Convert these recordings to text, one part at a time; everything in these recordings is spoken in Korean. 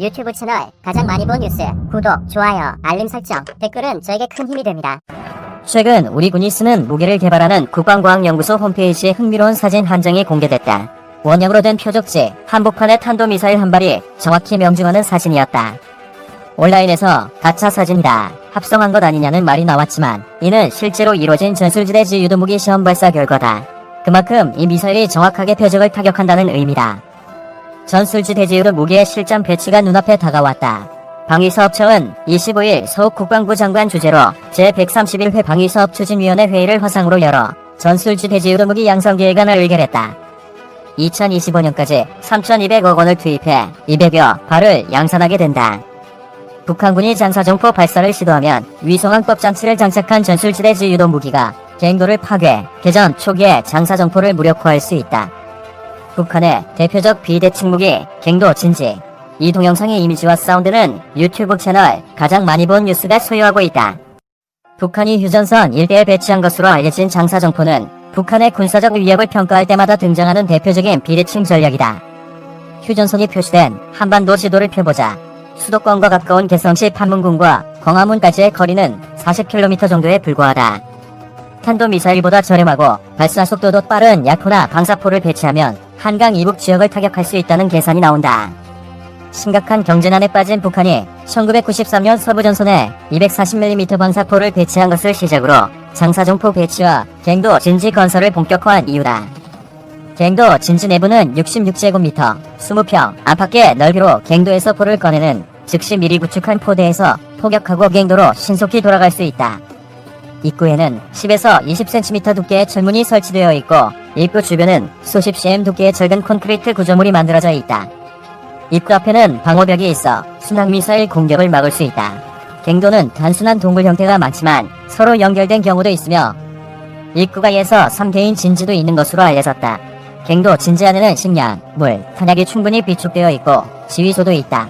유튜브 채널 가장 많이 본 뉴스, 구독, 좋아요, 알림 설정, 댓글은 저에게 큰 힘이 됩니다. 최근 우리 군이 쓰는 무기를 개발하는 국방과학연구소 홈페이지에 흥미로운 사진 한 장이 공개됐다. 원형으로 된 표적지, 한복판의 탄도미사일 한 발이 정확히 명중하는 사진이었다. 온라인에서 가짜 사진이다, 합성한 것 아니냐는 말이 나왔지만 이는 실제로 이루어진 전술지대지 유도무기 시험 발사 결과다. 그만큼 이 미사일이 정확하게 표적을 타격한다는 의미다. 전술지대지 유도 무기의 실전 배치가 눈앞에 다가왔다. 방위사업청은 25일 서욱 국방부 장관 주재로 제131회 방위사업추진위원회 회의를 화상으로 열어 전술지대지 유도무기 양성 계획안을 의결했다. 2025년까지 3,200억 원을 투입해 200여 발을 양산하게 된다. 북한군이 장사정포 발사를 시도하면 위성항법 장치를 장착한 전술지대지 유도 무기가 갱도를 파괴, 개전 초기에 장사정포를 무력화할 수 있다. 북한의 대표적 비대칭 무기 갱도 진지. 이 동영상의 이미지와 사운드는 유튜브 채널 가장 많이 본 뉴스가 소유하고 있다. 북한이 휴전선 일대에 배치한 것으로 알려진 장사정포는 북한의 군사적 위협을 평가할 때마다 등장하는 대표적인 비대칭 전략이다. 휴전선이 표시된 한반도 지도를 펴보자 수도권과 가까운 개성시 판문군과 광화문까지의 거리는 40km 정도에 불과하다. 탄도미사일보다 저렴하고 발사속도도 빠른 약포나 방사포를 배치하면 한강 이북 지역을 타격할 수 있다는 계산이 나온다. 심각한 경제난에 빠진 북한이 1993년 서부전선에 240mm 방사포를 배치한 것을 시작으로 장사정포 배치와 갱도 진지 건설을 본격화한 이유다. 갱도 진지 내부는 66제곱미터, 20평 안팎의 넓이로 갱도에서 포를 꺼내는 즉시 미리 구축한 포대에서 포격하고 갱도로 신속히 돌아갈 수 있다. 입구에는 10에서 20cm 두께의 철문이 설치되어 있고 입구 주변은 수십 cm 두께의 적은 콘크리트 구조물이 만들어져 있다. 입구 앞에는 방호벽이 있어 순항미사일 공격을 막을 수 있다. 갱도는 단순한 동굴 형태가 많지만 서로 연결된 경우도 있으며 입구가에서 3개인 진지도 있는 것으로 알려졌다. 갱도 진지 안에는 식량, 물, 탄약이 충분히 비축되어 있고 지휘소도 있다.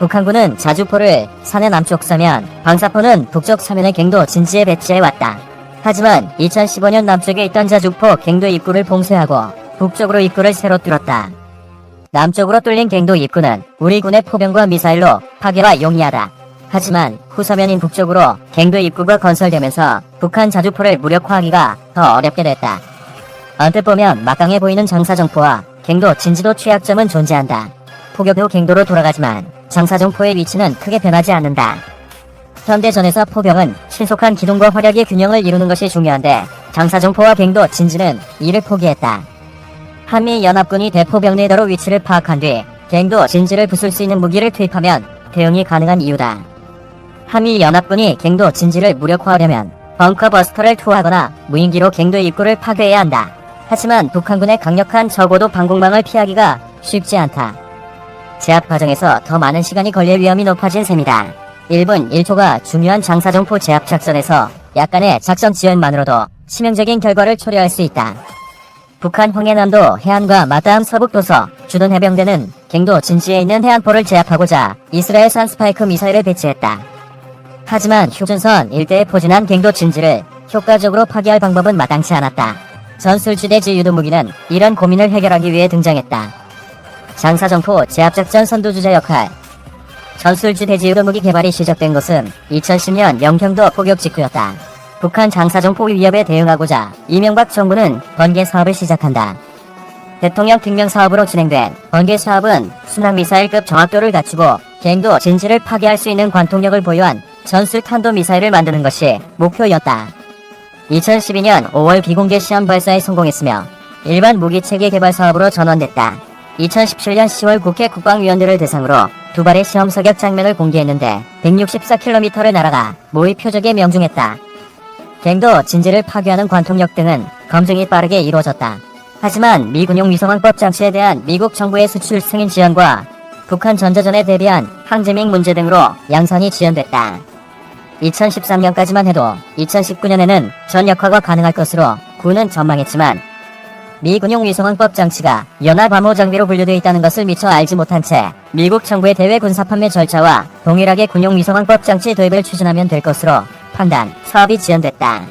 북한군은 자주포를 산의 남쪽 서면, 방사포는 북쪽 서면의 갱도 진지에 배치해왔다. 하지만 2015년 남쪽에 있던 자주포 갱도 입구를 봉쇄하고 북쪽으로 입구를 새로 뚫었다. 남쪽으로 뚫린 갱도 입구는 우리 군의 포병과 미사일로 파괴가 용이하다. 하지만 후서면인 북쪽으로 갱도 입구가 건설되면서 북한 자주포를 무력화하기가 더 어렵게 됐다. 언뜻 보면 막강해 보이는 장사정포와 갱도 진지도 취약점은 존재한다. 포격 후 갱도로 돌아가지만 장사정포의 위치는 크게 변하지 않는다. 현대전에서 포병은 신속한 기동과 화력의 균형을 이루는 것이 중요한데 장사정포와 갱도 진지는 이를 포기했다. 한미연합군이 대포병 내도로 위치를 파악한 뒤 갱도 진지를 부술 수 있는 무기를 투입하면 대응이 가능한 이유다. 한미연합군이 갱도 진지를 무력화하려면 벙커버스터를 투하하거나 무인기로 갱도 입구를 파괴해야 한다. 하지만 북한군의 강력한 저고도 방공망을 피하기가 쉽지 않다. 제압 과정에서 더 많은 시간이 걸릴 위험이 높아진 셈이다. 1분 1초가 중요한 장사정포 제압 작전에서 약간의 작전 지연만으로도 치명적인 결과를 초래할 수 있다. 북한 황해남도 해안과 맞닿은 서북도서 주둔 해병대는 갱도 진지에 있는 해안포를 제압하고자 이스라엘산 스파이크 미사일을 배치했다. 하지만 휴전선 일대에 포진한 갱도 진지를 효과적으로 파괴할 방법은 마땅치 않았다. 전술지대지 유도무기는 이런 고민을 해결하기 위해 등장했다. 장사정포 제압작전 선두주자 역할. 전술지대지 유도무기 개발이 시작된 것은 2010년 영평도 포격 직후였다. 북한 장사정포 위협에 대응하고자 이명박 정부는 번개 사업을 시작한다. 대통령 특명 사업으로 진행된 번개 사업은 순항미사일급 정확도를 갖추고 갱도 진지를 파괴할 수 있는 관통력을 보유한 전술 탄도미사일을 만드는 것이 목표였다. 2012년 5월 비공개 시험 발사에 성공했으며 일반 무기체계 개발 사업으로 전환됐다. 2017년 10월 국회 국방위원들을 대상으로 두 발의 시험 사격 장면을 공개했는데 164km를 날아가 모의 표적에 명중했다. 갱도 진지를 파괴하는 관통력 등은 검증이 빠르게 이루어졌다. 하지만 미 군용 위성항법 장치에 대한 미국 정부의 수출 승인 지연과 북한 전자전에 대비한 항제밍 문제 등으로 양산이 지연됐다. 2013년까지만 해도 2019년에는 전역화가 가능할 것으로 군은 전망했지만 미 군용 위성항법 장치가 연합 암호 장비로 분류되어 있다는 것을 미처 알지 못한 채 미국 정부의 대외 군사 판매 절차와 동일하게 군용 위성항법 장치 도입을 추진하면 될 것으로 판단, 사업이 지연됐다.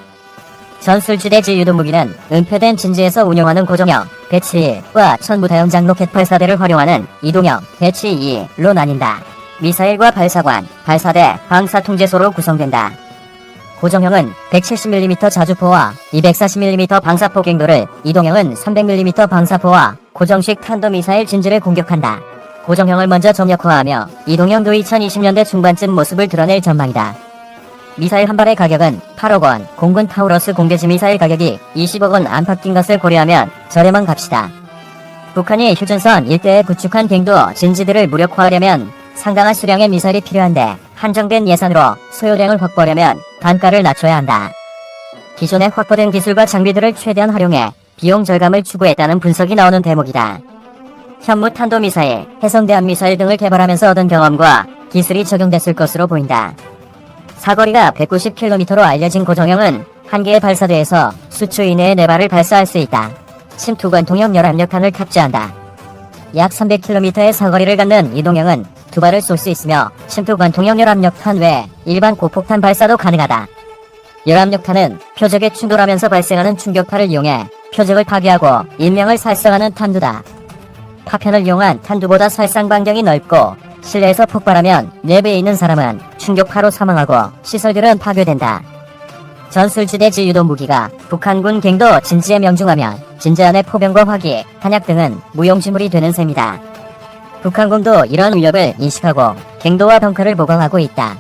전술지대지 유도무기는 은폐된 진지에서 운용하는 고정형 배치 1과 천무다형장 로켓 발사대를 활용하는 이동형 배치 2로 나뉜다. 미사일과 발사관, 발사대, 방사통제소로 구성된다. 고정형은 170mm 자주포와 240mm 방사포 갱도를, 이동형은 300mm 방사포와 고정식 탄도미사일 진지를 공격한다. 고정형을 먼저 전력화하며 이동형도 2020년대 중반쯤 모습을 드러낼 전망이다. 미사일 한 발의 가격은 8억 원, 공군 타우러스 공대지 미사일 가격이 20억 원 안팎인 것을 고려하면 저렴한 값이다. 북한이 휴전선 일대에 구축한 갱도 진지들을 무력화하려면 상당한 수량의 미사일이 필요한데 한정된 예산으로 소요량을 확보하려면 단가를 낮춰야 한다. 기존에 확보된 기술과 장비들을 최대한 활용해 비용 절감을 추구했다는 분석이 나오는 대목이다. 현무 탄도미사일, 해성대함 미사일 등을 개발하면서 얻은 경험과 기술이 적용됐을 것으로 보인다. 사거리가 190km로 알려진 고정형은 한 개의 발사대에서 수초 이내에 4발을 발사할 수 있다. 침투관통형 열압력탄을 탑재한다. 약 300km의 사거리를 갖는 이동형은 2발을 쏠 수 있으며 침투관통형 열압력탄 외 일반 고폭탄 발사도 가능하다. 열압력탄은 표적에 충돌하면서 발생하는 충격파를 이용해 표적을 파괴하고 인명을 살상하는 탄두다. 파편을 이용한 탄두보다 살상 반경이 넓고 실내에서 폭발하면 내부에 있는 사람은 충격파로 사망하고 시설들은 파괴된다. 전술지대지 유도 무기가 북한군 갱도 진지에 명중하면 진지 안의 포병과 화기, 탄약 등은 무용지물이 되는 셈이다. 북한군도 이런 위협을 인식하고 갱도와 벙커를 보강하고 있다.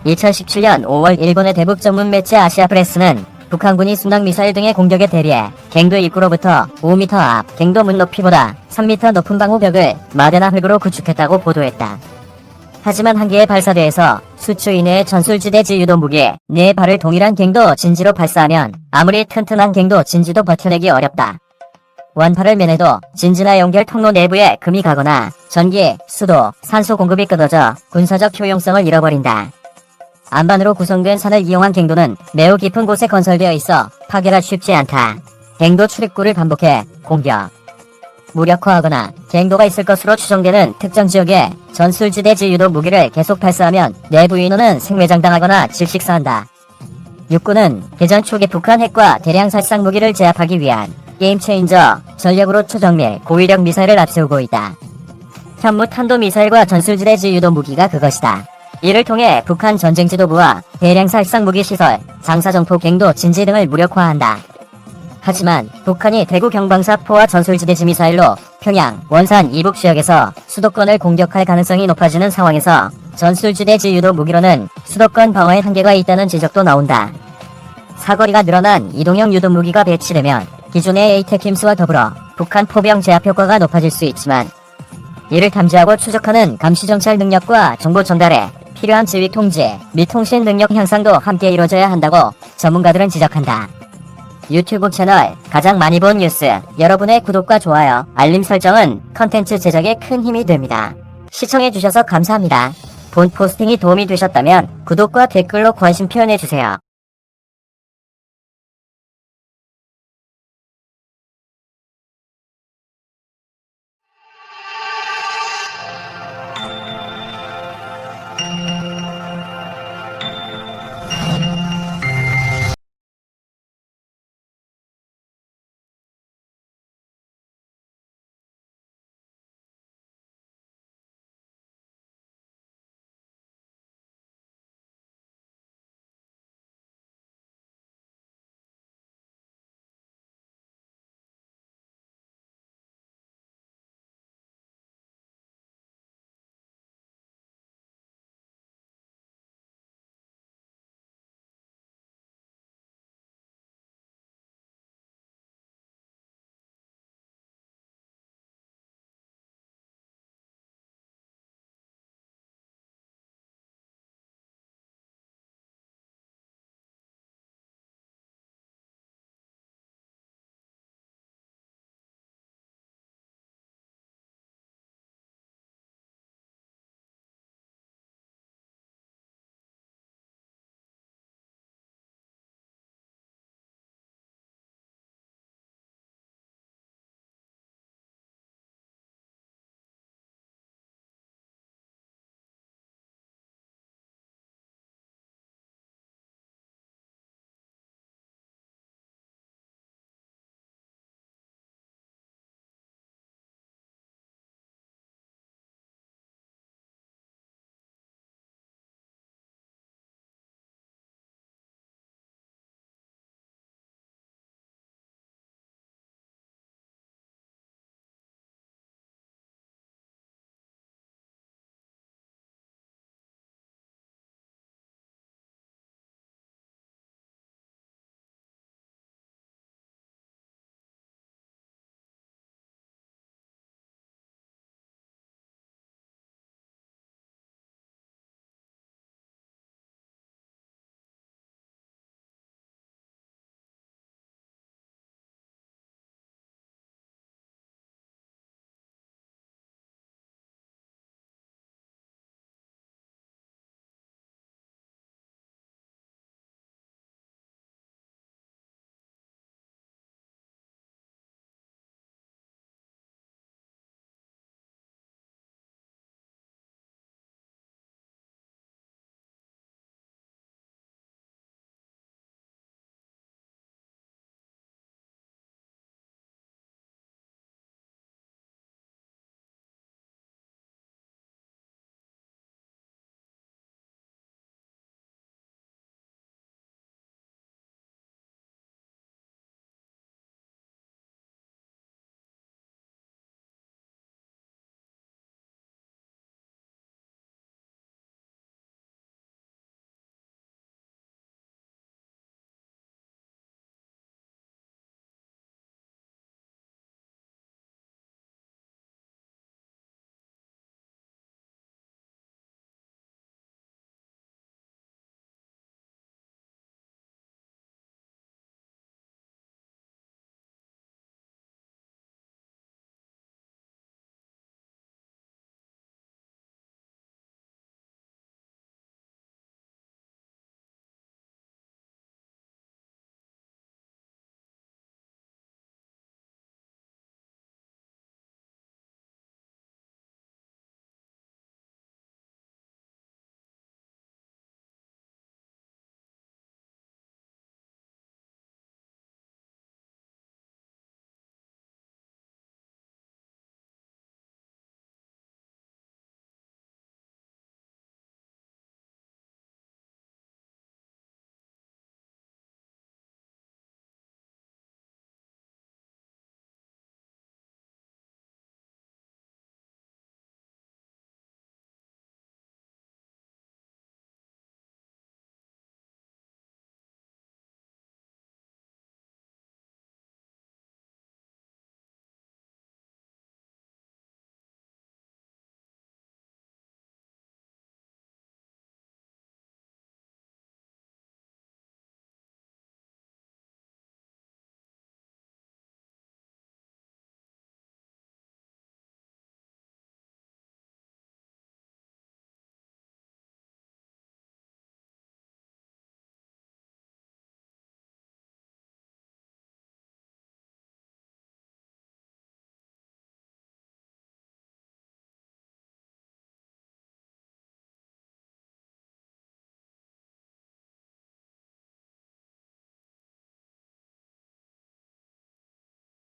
2017년 5월 일본의 대북 전문 매체 아시아프레스는 북한군이 순항미사일 등의 공격에 대비해 갱도 입구로부터 5m 앞 갱도 문 높이보다 3m 높은 방호벽을 마대나 흙으로 구축했다고 보도했다. 하지만 한 개의 발사대에서 수초 이내의 전술지대지 유도 무기 4발을 동일한 갱도 진지로 발사하면 아무리 튼튼한 갱도 진지도 버텨내기 어렵다. 완파를 면해도 진지나 연결 통로 내부에 금이 가거나 전기, 수도, 산소 공급이 끊어져 군사적 효용성을 잃어버린다. 안반으로 구성된 산을 이용한 갱도는 매우 깊은 곳에 건설되어 있어 파괴가 쉽지 않다. 갱도 출입구를 반복해 공격, 무력화하거나 갱도가 있을 것으로 추정되는 특정 지역에 전술지대지 유도 무기를 계속 발사하면 내부 인원은 생매장당하거나 질식사한다. 육군은 개전 초기 북한 핵과 대량 살상 무기를 제압하기 위한 게임 체인저 전력으로 초정밀 고위력 미사일을 앞세우고 있다. 현무 탄도미사일과 전술지대지 유도 무기가 그것이다. 이를 통해 북한 전쟁지도부와 대량 살상 무기 시설, 장사정포 갱도 진지 등을 무력화한다. 하지만 북한이 대구 경방사포와 전술지대지 미사일로 평양, 원산 이북 지역에서 수도권을 공격할 가능성이 높아지는 상황에서 전술지대지 유도 무기로는 수도권 방어에 한계가 있다는 지적도 나온다. 사거리가 늘어난 이동형 유도 무기가 배치되면 기존의 에이테킴스와 더불어 북한 포병 제압 효과가 높아질 수 있지만 이를 탐지하고 추적하는 감시정찰 능력과 정보 전달에 필요한 지휘 통제 및 통신 능력 향상도 함께 이루어져야 한다고 전문가들은 지적한다. 유튜브 채널 가장 많이 본 뉴스, 여러분의 구독과 좋아요, 알림 설정은 컨텐츠 제작에 큰 힘이 됩니다. 시청해주셔서 감사합니다. 본 포스팅이 도움이 되셨다면 구독과 댓글로 관심 표현해주세요.